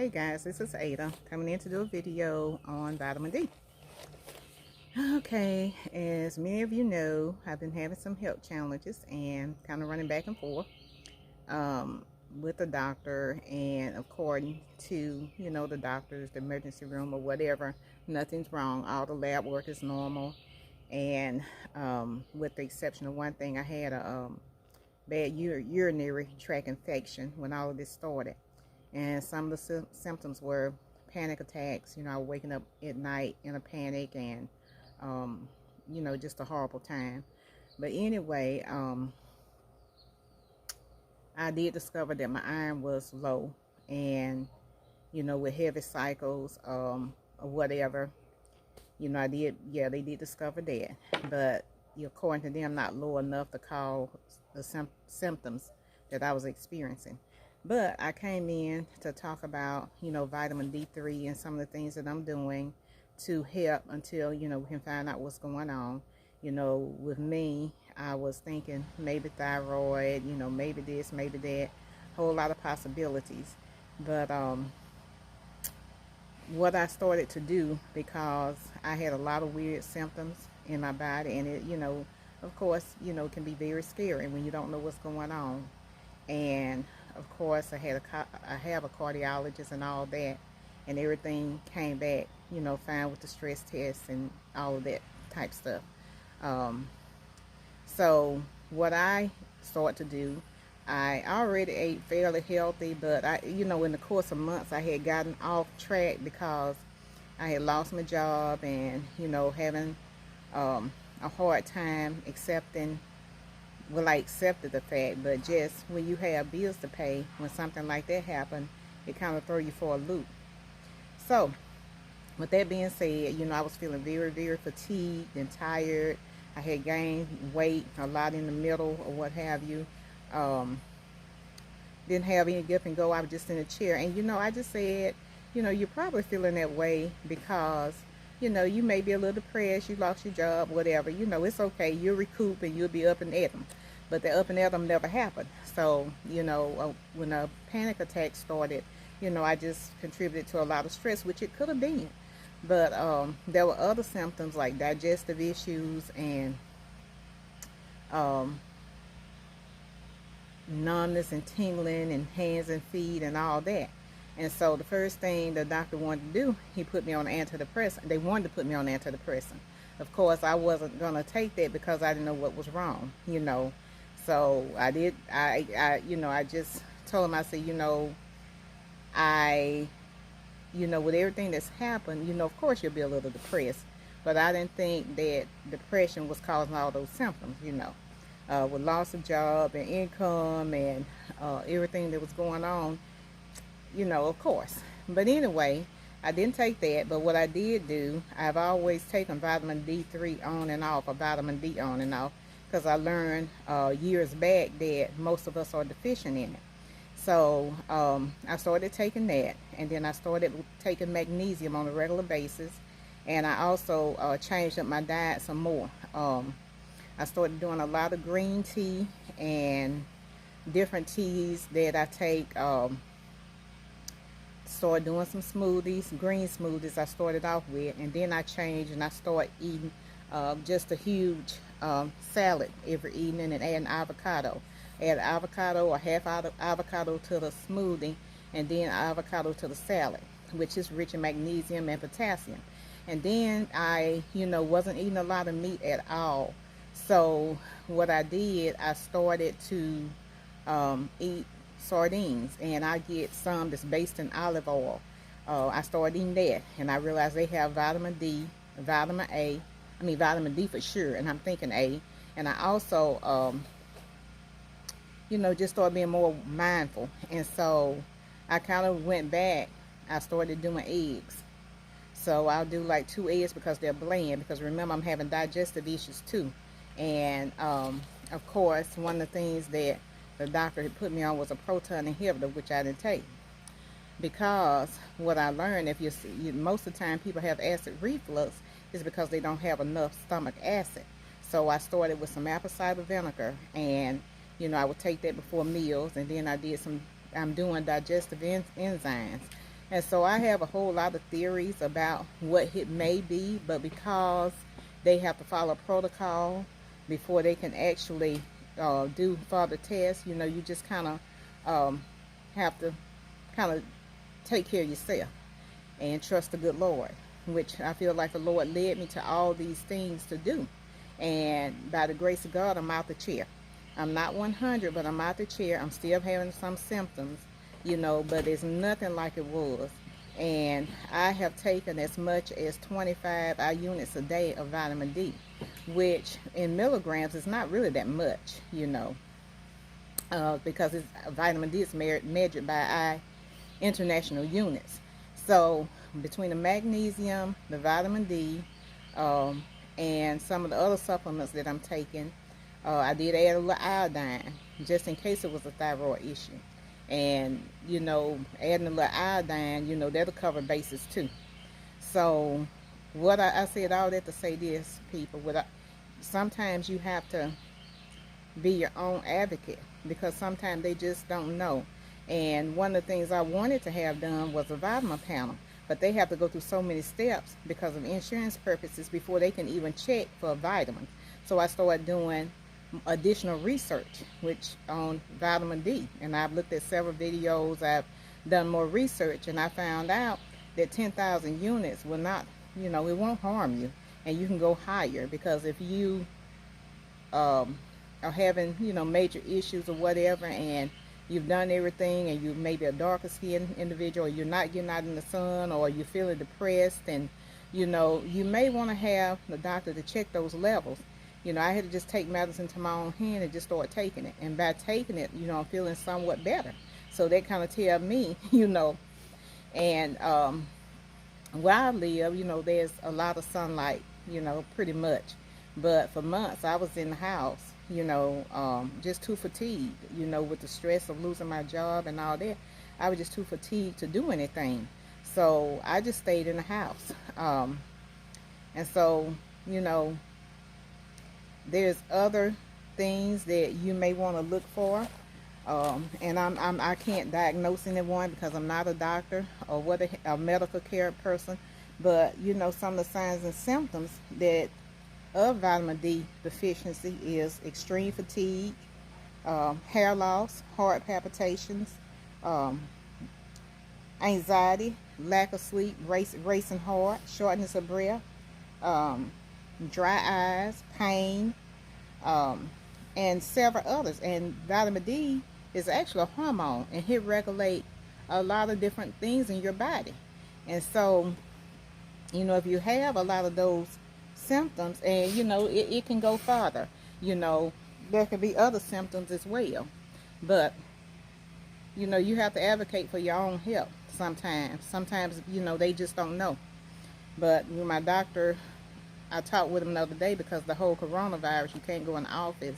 Hey guys, this is Ada coming in to do a video on vitamin D. Okay, as many of you know, I've been having some health challenges and kind of running back and forth with the doctor, and according to, the doctors, the emergency room or whatever, nothing's wrong. All the lab work is normal, and with the exception of one thing, I had a bad urinary tract infection when all of this started. And some of the symptoms were panic attacks. I was waking up at night in a panic, and just a horrible time. But anyway, I did discover that my iron was low, and with heavy cycles or whatever, they did discover that. But according to them, not low enough to cause the symptoms that I was experiencing. But I came in to talk about, vitamin D3 and some of the things that I'm doing to help until, we can find out what's going on. With me, I was thinking maybe thyroid, maybe this, maybe that, whole lot of possibilities. But what I started to do, because I had a lot of weird symptoms in my body, and it, of course, can be very scary when you don't know what's going on. And of course, I have a cardiologist and all that, and everything came back, fine with the stress tests and all of that type stuff. So what I started to do, I already ate fairly healthy, but in the course of months, I had gotten off track because I had lost my job and, having a hard time accepting. Well, I accepted the fact, but just when you have bills to pay, when something like that happened, it kind of throw you for a loop. So, with that being said, I was feeling very, very fatigued and tired. I had gained weight a lot in the middle or what have you. Didn't have any get up and go. I was just in a chair. And, I just said, you're probably feeling that way because, you may be a little depressed. You lost your job, whatever. It's okay. You'll recoup and you'll be up and at them. But the up and at them never happened. So, when a panic attack started, I just contributed to a lot of stress, which it could have been. But there were other symptoms like digestive issues and numbness and tingling in hands and feet and all that. And so the first thing the doctor wanted to do, he put me on antidepressant. They wanted to put me on antidepressant. Of course, I wasn't going to take that because I didn't know what was wrong, So I did, I just told him, I said, with everything that's happened, of course you'll be a little depressed. But I didn't think that depression was causing all those symptoms, with loss of job and income and everything that was going on, of course. But anyway, I didn't take that. But what I did do, I've always taken vitamin D3 on and off, or vitamin D on and off, because I learned years back that most of us are deficient in it. So I started taking that, and then I started taking magnesium on a regular basis, and I also changed up my diet some more. I started doing a lot of green tea and different teas that I take. Started doing some smoothies, green smoothies I started off with, and then I changed and I started eating just a huge salad every evening and adding avocado. Add avocado or half avocado to the smoothie, and then avocado to the salad, which is rich in magnesium and potassium. And then I, wasn't eating a lot of meat at all. So what I did, I started to eat sardines, and I get some that's based in olive oil. I started eating that, and I realized they have vitamin D, vitamin vitamin D for sure, and I'm thinking A. And I also, just started being more mindful. And so I kind of went back. I started doing eggs. So I'll do like 2 eggs because they're bland, because remember, I'm having digestive issues too. And of course, one of the things that the doctor had put me on was a proton inhibitor, which I didn't take. Because what I learned, most of the time people have acid reflux, is because they don't have enough stomach acid. So I started with some apple cider vinegar, and I would take that before meals, and then I'm doing digestive enzymes. And so I have a whole lot of theories about what it may be, but because they have to follow protocol before they can actually do further tests, you just kind of have to kind of take care of yourself and trust the good Lord, which I feel like the Lord led me to all these things to do. And by the grace of God, I'm out the chair. I'm not 100, but I'm out the chair. I'm still having some symptoms, but it's nothing like it was. And I have taken as much as 25 units a day of vitamin D, which in milligrams is not really that much, because vitamin D is measured by international units. So between the magnesium, the vitamin D, and some of the other supplements that I'm taking, I did add a little iodine just in case it was a thyroid issue. And, adding a little iodine, that'll cover bases too. So what I said all that to say this, people, sometimes you have to be your own advocate because sometimes they just don't know. And one of the things I wanted to have done was a vitamin panel, but they have to go through so many steps because of insurance purposes before they can even check for a vitamin. So I started doing additional research which on vitamin D, and I've looked at several videos. I've done more research, and I found out that 10,000 units will not, it won't harm you, and you can go higher because if you are having major issues or whatever, and you've done everything, and you may be a darker skinned individual, or you're not getting out in the sun, or you're feeling depressed, and you may want to have the doctor to check those levels. I had to just take matters into my own hand and just start taking it. And by taking it, I'm feeling somewhat better. So that kind of tell me, and where I live, there's a lot of sunlight, pretty much. But for months, I was in the house, just too fatigued, with the stress of losing my job and all that. I was just too fatigued to do anything. So I just stayed in the house. And so, there's other things that you may want to look for, and I can't diagnose anyone because I'm not a doctor or a medical care person, but some of the signs and symptoms of vitamin D deficiency is extreme fatigue, hair loss, heart palpitations, anxiety, lack of sleep, racing heart, shortness of breath, dry eyes, pain, and several others. And vitamin D is actually a hormone, and it regulates a lot of different things in your body. And so, if you have a lot of those symptoms, and it can go farther, there can be other symptoms as well. But you have to advocate for your own health sometimes they just don't know. But my doctor, I talked with him the other day because the whole coronavirus, you can't go in the office.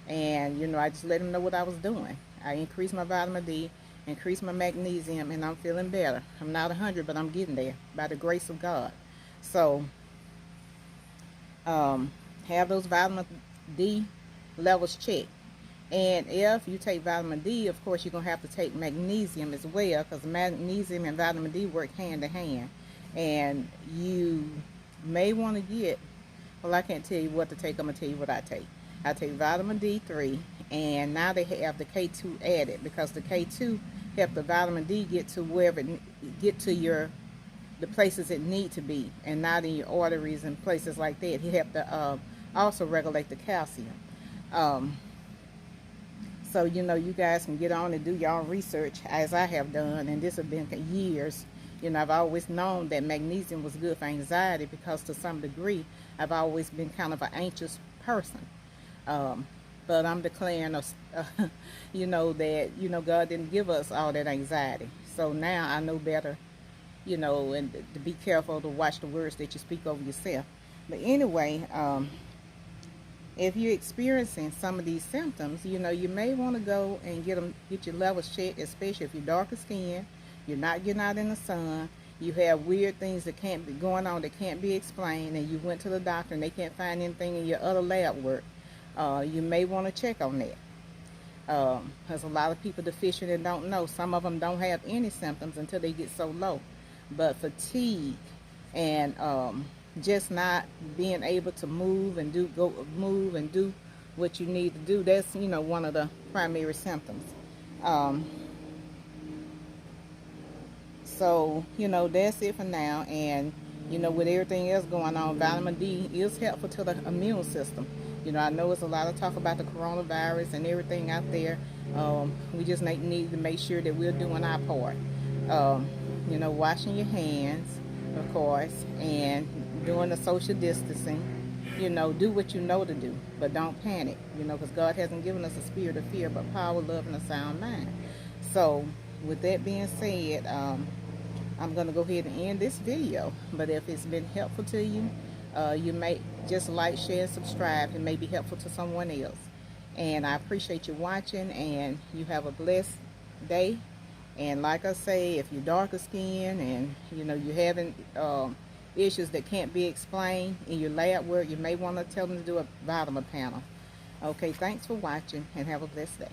And, I just let him know what I was doing. I increased my vitamin D, increased my magnesium, and I'm feeling better. I'm not 100, but I'm getting there by the grace of God. So, have those vitamin D levels checked. And if you take vitamin D, of course, you're going to have to take magnesium as well, because magnesium and vitamin D work hand in hand. And you may want to get, well, I can't tell you what to take. I'm going to tell you what I take. I take vitamin D3, and now they have the K2 added, because the K2 help the vitamin D get to get to the places it need to be, and not in your arteries and places like that. He help to also regulate the calcium. So you guys can get on and do your own research as I have done, and this has been for years. I've always known that magnesium was good for anxiety because to some degree I've always been kind of an anxious person. But I'm declaring, that, God didn't give us all that anxiety. So now I know better, and to be careful to watch the words that you speak over yourself. But anyway, if you're experiencing some of these symptoms, you may want to go and get your levels checked, especially if you're darker skinned, you're not getting out in the sun, you have weird things that can't be going on that can't be explained, and you went to the doctor and they can't find anything in your other lab work. You may want to check on that. There's a lot of people deficient and don't know. Some of them don't have any symptoms until they get so low. But fatigue and just not being able to move and do what you need to do, that's, you know, one of the primary symptoms. Um, so, you know, that's it for now. And, you know, with everything else going on, vitamin D is helpful to the immune system. You know, I know it's a lot of talk about the coronavirus and everything out there. We just need to make sure that we're doing our part. You know, washing your hands, of course, and doing the social distancing. You know, do what you know to do, but don't panic, you know, because God hasn't given us a spirit of fear, but power, love, and a sound mind. So, with that being said, I'm going to go ahead and end this video. But if it's been helpful to you, you may just like, share, and subscribe. It may be helpful to someone else. And I appreciate you watching, and you have a blessed day. And like I say, if you're darker skinned and, you know, you're having issues that can't be explained in your lab work, you may want to tell them to do a vitamin panel. Okay, thanks for watching, and have a blessed day.